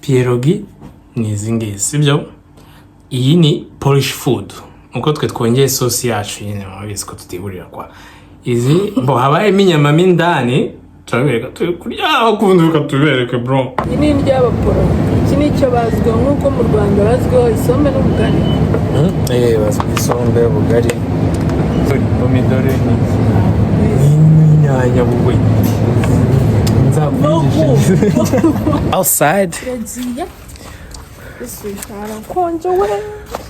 Pierogi ni izi ngizi sibyo. Iyi ni Polish food. Uko twe twongeye sauce yacu nyine mwabizi ko tutihurira kwa. Izi bo habaye inyama mindani turabereka kurya kunduka tubereke bro. Iyi ni indyo y'abaporo. Iki ni cyo bazwiho nk'uko mu Rwanda bazwiho isombe n'ubugari. Bazwi isombe ubugari. Pomidore ni inyanya bugwe. Outside.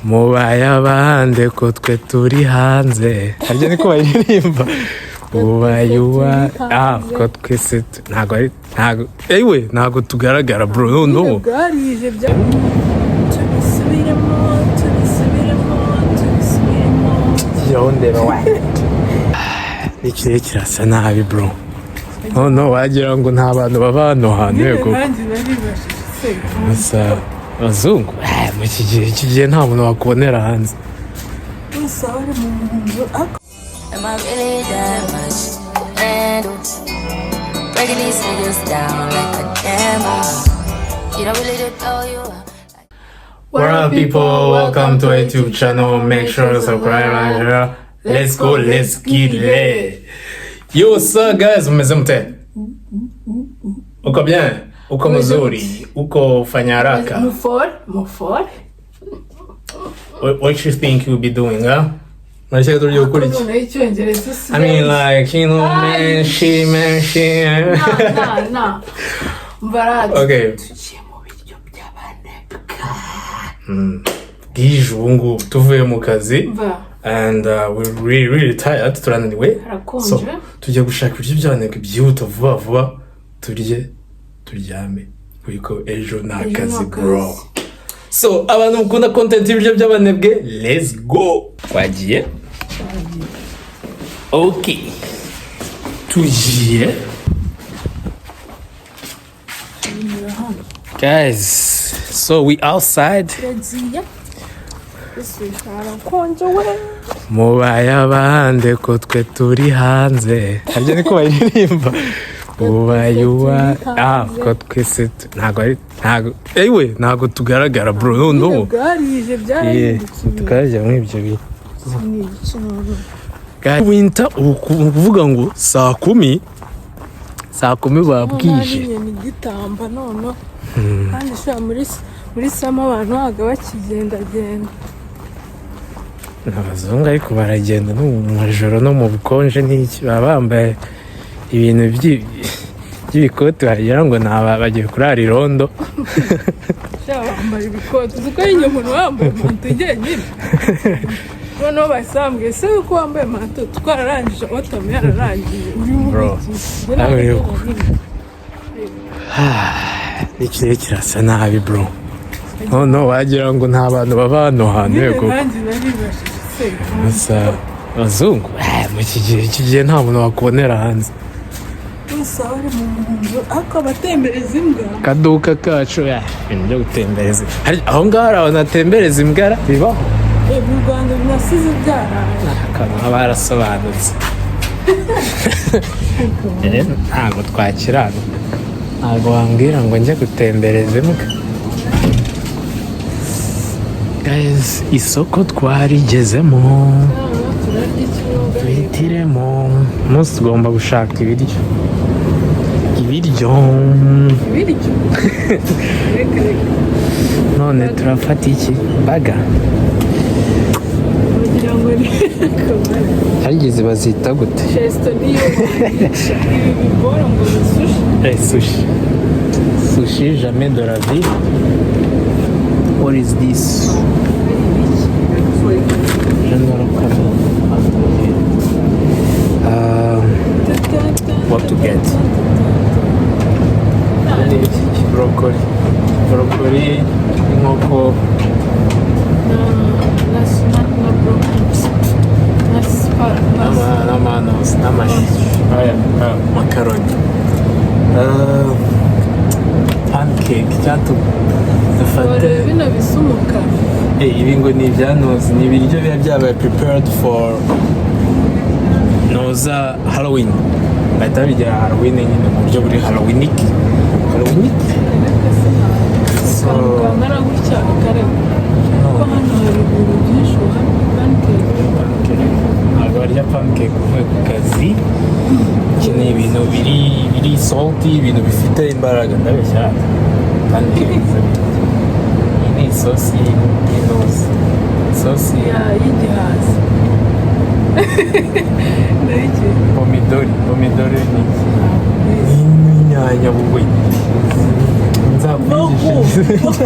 Mubaye abande ko twe turi hanze. Harya niko baririmba. Mubaye uwa ko twese ntago tugaragara bro no. Bwarije bya Yondera wa. Ikirere kirasa nabi bro. No wagira ngo nta bantu baba hano hantu yego. Gusa abazungu mu iki gihe nta muntu wakubonera hanze. What up people, welcome to our YouTube channel. Make sure to subscribe. Let's go, let's get it. Yo, what's up guys? Umeze mute? Uko bien? Uko mzuri? Uko fanya haraka? Move forward. What you think you'll be doing, huh? I mean like, you know, man, she. No. Okay. Gijungu tuvuye mu kazi. And we're really tired, turananiwe. So tujya gushaka ibiryo byaneke byihuta vuba turyame kuko ejo nta kazi bro. So abantu mukunda content y'ibiryo by'abanebwe, let's go. Twagiye. Okay. Tugiye. Guys, so we outside. Mubaye abande ko twe turi hanze. Harya niko baririmba. Mubaye uwa ko twese ntago tugaragara bro no. Bwarije bya tukajya muri ibyo bintu. Winter ukuvuga ngo saa 10 babwije. Ni gitamba none. Kandi sha muri sama abantu baga bakigendagenda. Abazungu ariko baragenda no mu majoro no mu bukonje n'iki bambaye ibintu by'ibikoti wagira ngo bagiye kurara irondo. Bambaye ibikoti uko yinyuma umuntu wambaye manto igenyine. Noneho basambwe se uko wambaye manto twararangije otame yararangiye uri mu ikirere kirasa nabi bro. No wagira ngo nta bantu baba hano hantu yego. Gusa abazungu mu iki gihe nta muntu wakubonera hanze. Akabatembereza imbwa. Kaduka kacu ibintu byo gutembereza. Aho ngaho abantu batembereza imbwa bibaho. Mu Rwanda binasize byaraje. Akaba barasobanutse. Ntabwo twakirana. Ntabwo wambwira ngo njye gutembereza imbwa. Guys, isoko twarigezemo. Twihitiremo. Umunsi tugomba gushaka ibiryo. None turafata iki? Baga. Hageze bazita gute? Shesto niyo. Ibibora ngo sushi. Sushi jamais de la vie. What is this? What to get? Broccoli, inkoko. Macaroni. Pancake. bino bisumuka. Ibi ngo ni ibyanuzi, ni ibiryo biba byabaye prepared for noza Halloween. Bahita bigira Halloween nyine mu buryo buri Halloween. hagati y'ibintu bifite imbaraga ndabeshya kandi iyi ni isosi y'inoze isosi y'igihaza pomidori ni inyanya wowe nzakwigisha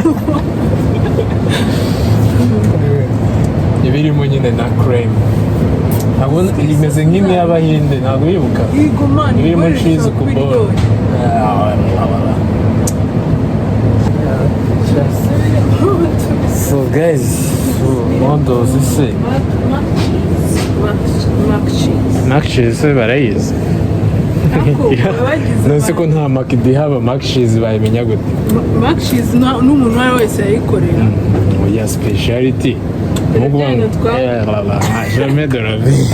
ibirimo nyine na cream ntabwo imeze nk'imwe y'abahinde ntabwo wibuka ibirimo cheese ku bolo so guys noodles se mac cheese barayizi nose ko nta makidi haba mac cheese bayimenya gute mac cheese n'umuntu uwo ari wese yayikorera oya speciality jamais de la vie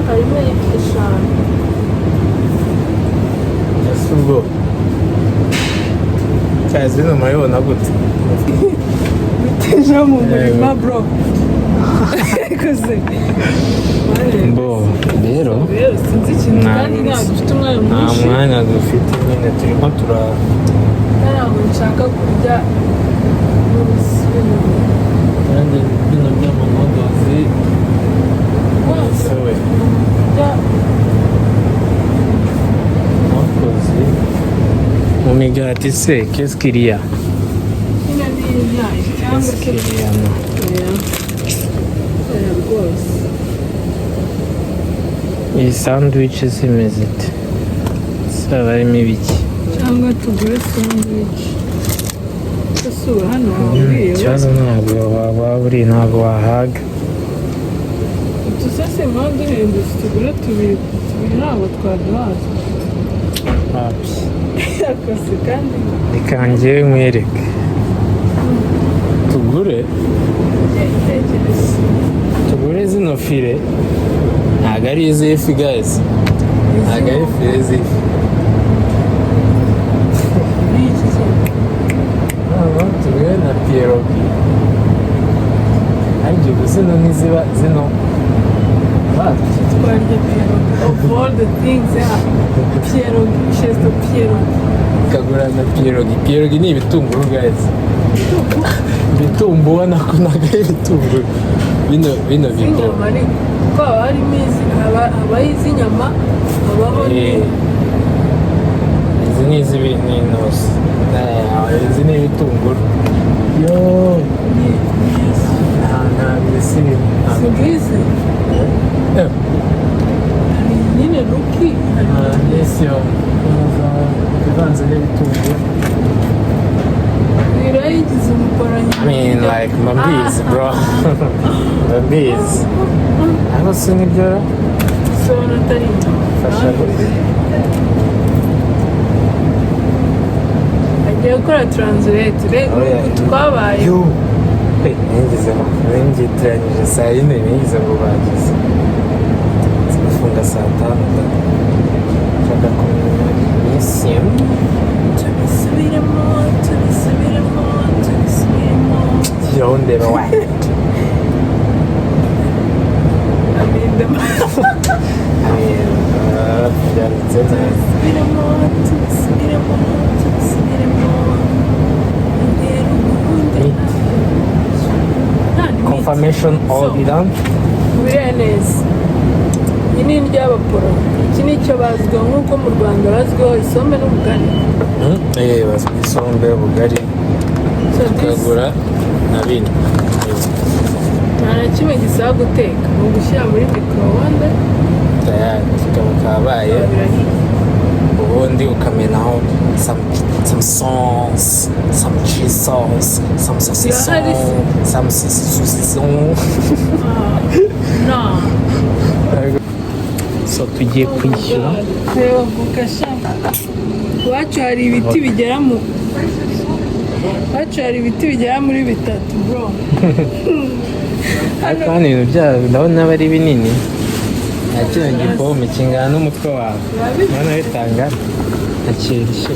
harimo eshanu ubwo kazi no mayibona gute biteje mu murima bro mbo rero sinzi ikintu kandi ntabwo dufite umwanya mwinshi nta mwanya dufite nyine turimo ntabwo nshaka kurya kandi bino by'amamodozi wowe wakoze mu migati se qu'est-ce qu'il y a qu'est-ce qu'il y a rwose iyi sandwich zimeze ite zaba harimo ibiki cyangwa tugure sandwich ese ubu hano waburiye ikibazo ntabwo waba uri ntabwo wahaga udusase mpande uhindutse tugure tubiri ntabwo twaduhaza wapi akazi kandi reka njyewe nkwereke tugure zino file ntabwo ari iz'ifi guys ntabwo ari file z'ifi tugure na pierogi ariko ubu zino ntiziba zino twarya pierogi of all the things pierogi shesto pierogi ukagura na pierogi ni ibitunguru guys ibitumbura nako ntabwo ari ibitunguru bino z'inyama ariko kuko haba harimo habaho iz'inyama habaho izi ni iz'intusi izi ni ibitunguru yo ntabwo isi si bwize hari nyine ruki yesi yo ivanze n'ibitunguru birayigize umukoranyi I mean like mbabizi bro mbabizi ariko si nibyo sobona atari inyama fasha agiye gukora translate twabaye ngitiranyije saa yine nigize ngo bagize zigafunga saa tanu nshaka kumenya iminsi tubisubiremo yaho ndeba wa byanditse confirmation all be done Birenze iyi ni indyo y'abaporo iki ni icyo bazwiho nk'uko mu Rwanda bazwiho isombe n'ubugari bazwi isombe ubugari tukagura na bino nta na kimwe gisaba guteka ni ugushyira muri micro-onde tayari kikaba kabaye ubundi ukamenaho some sauce, some cheese sauce, some saucisson, some saucisson. No. So tugiye kwishyura. Reba bukasha. Iwacu hari ibiti bigera mu muri bitatu bro. Ariko hano ibintu byabo ndabona ari binini. Kino gipome kingana n'umutwe wawe. Urabona bitanga akirishye.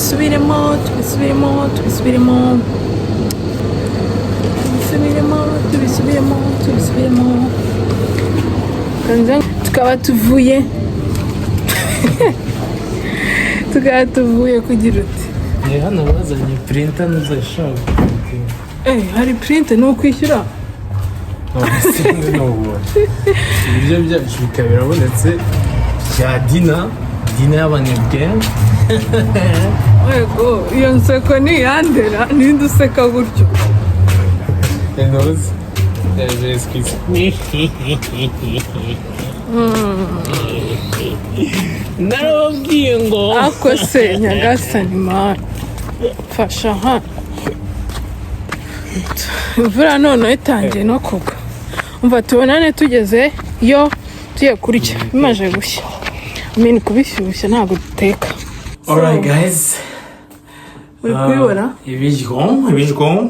tubisubiremo tukaba tuvuye kugira uti hano bazanye printer ntuzashaka hari printer ni ukwishyura ibiryo byacu bikaba birabonetse bya dina y'abanebwe yego iyo nseko ni iyandera ninde useka gutyo enoze narababwiye ngo ako se nyagasani mana fasha hano imvura noneho itangiye no kugwa umva tubonane tugeze iyo tugiye kurya bimaze gushya kubishyushya ntabwo duteka. Alright guys, uri kubibona ibiryo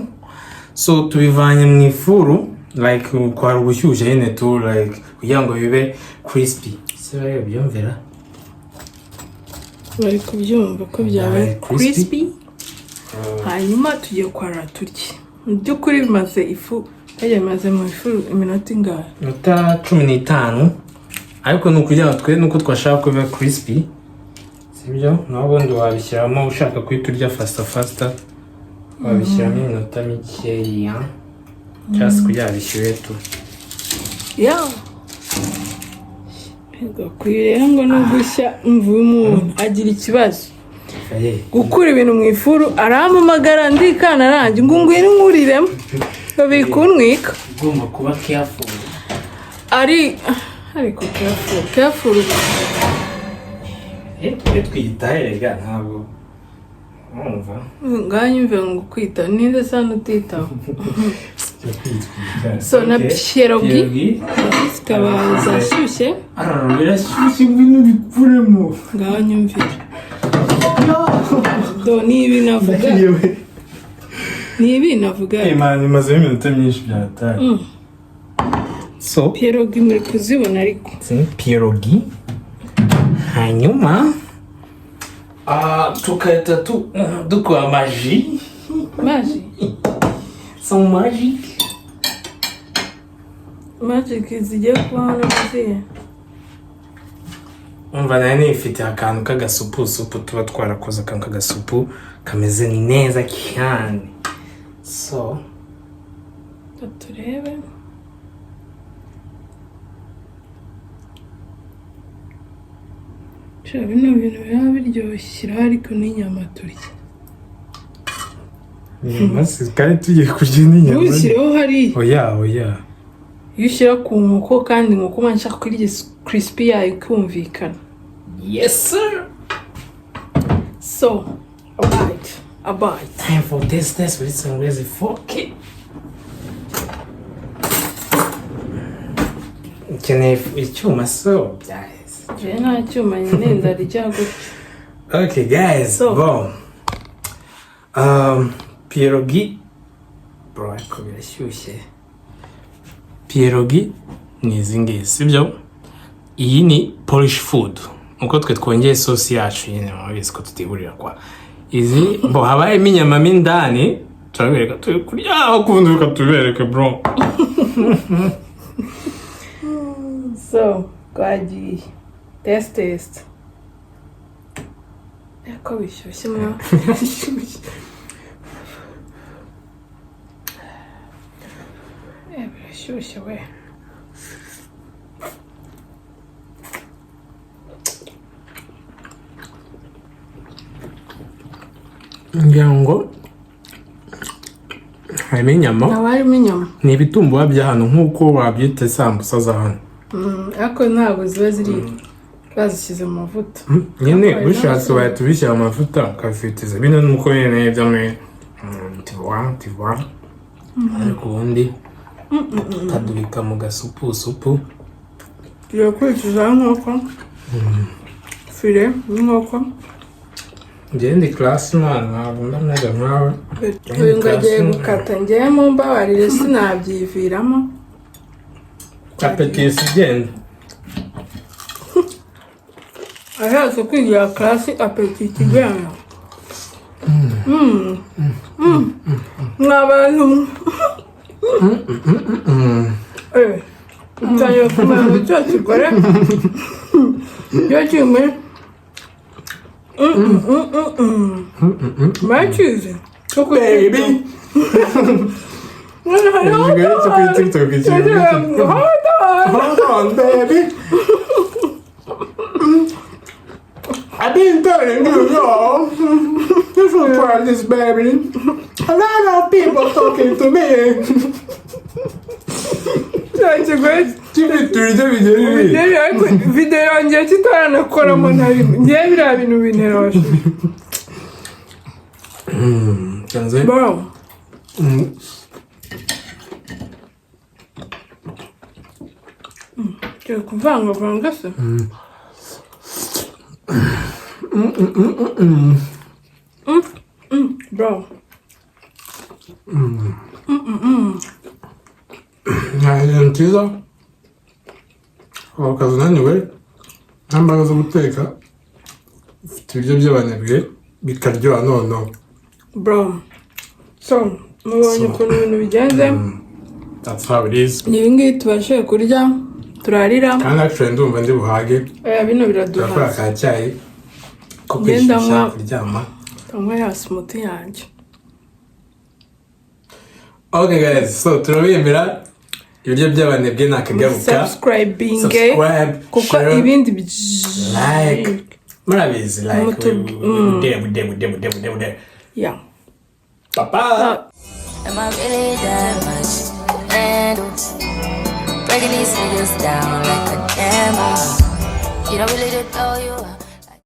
so tubivanye mu ifuru like kwari ubushyushye nyine tu like kugira ngo bibe crispy. Se bari byumvira bari kubyumva ko byabaye crispy hanyuma tugiye kwarura turye mu by'ukuri bimaze ifu yamaze mu ifuru iminota ingahe? Minota 15 ariko ni ukugira ngo twe nuko twashaka ko biba crispy sibyo n'ubundi wabishyiramo ushaka kuhita urya faster wabishyiramo iminota mikeya cyangwa kugira bishyuhe tu gakwiriye ngo no gushya mvuye umuntu agira ikibazo gukura ibintu mu ifuru arampamagara ndikana nanjye ngo ngwino nkuriremo babikunwika ugomba kuba careful ariko careful twiyitaherega ntabwo mwumva nganyumve ngo kwita ninde sana utitaho so na pierogi zikaba zashyushye birashyushye ibintu bikuremo nganyumvira do nibi navuga imana imaze iminota myinshi byataye so pierogi muri kuzibona ariko pierogi hanyuma tukahita dukora maji some magic zigiye kuba hano muziye umva nayo nifite akantu k'agasupu tuba twarakoze akantu k'agasupu kameze neza cyane so turebe bino bintu biba biryoshye ariko n'inyama turya kandi tugiye kurya n'inyama ntushyireho hariya oya iyo ushyira ku nkoko kandi inkoko uba nshaka ko irya crispy yayo ikumvikana. Yes sir. So a bite time for this with some lazy fork. Ukeneye icyuma so guys nta cyuma nyine ndarya gutya. Okay guys, bon pierogi bro ariko birashyushye. Pierogi ni izi ngizi sibyo, iyi ni Polish food uko twe twongeye sauce yacu nyine mwabizi ko tutigurira kwa izi bo habayemo inyama mo indani turabereka turi kurya ukundi ukatubereka bro. So twagiye test yako bishyushye mwa birashyushye we. ngira ngo harimo inyama ni ibitumbura bya hano nk'uko babyita sambusa za hano ariko ntabwo ziba ziri bazishyize mu mavuta nyine bishatse bahita bishyira mu mavuta ukabifitiza bino nuko nyine byamwe tivuwa ariko ubundi ukadubika mu gasupu tugiye kwicuza nk'uko file n'inkoko ngende class man ntabwo ndameze nkawe uyu ngo agiye gukata ngewe mu mbabarire sinabyiviramo apetisi igenda ahaza kwigira class apetiti igenda N'abantu utangiye kumenya cya kigore iyo kimwe bakizi Baby. Hold on, baby. I've been telling you, y'all. This one part this, baby. A lot of people talking to me. Video yanjye kitanakoramo na rimwe ngiye biriya bintu bineroshe bro cyo kuvanga se bro ni nziza wakaza unaniwe nta mbaraga zo guteka ufite ibiryo by'abanebwe bikaryoha noneho bro so mubonye ukuntu ibintu bigenze that's how it is ni ibingibi tubashije kurya turarira kandi actually ndumva ndi buhage bino biraduhaza turakora ka cyayi ko kwishyushya kuryama tanywa ya smoothie yanjye. Okay guys, so turabemera ibiryo by'abanebwe nakagaruka subscribe kuko ibindi like murabizi like we yeah papa am I really that much and breaking these niggas down like a demo you don't really know you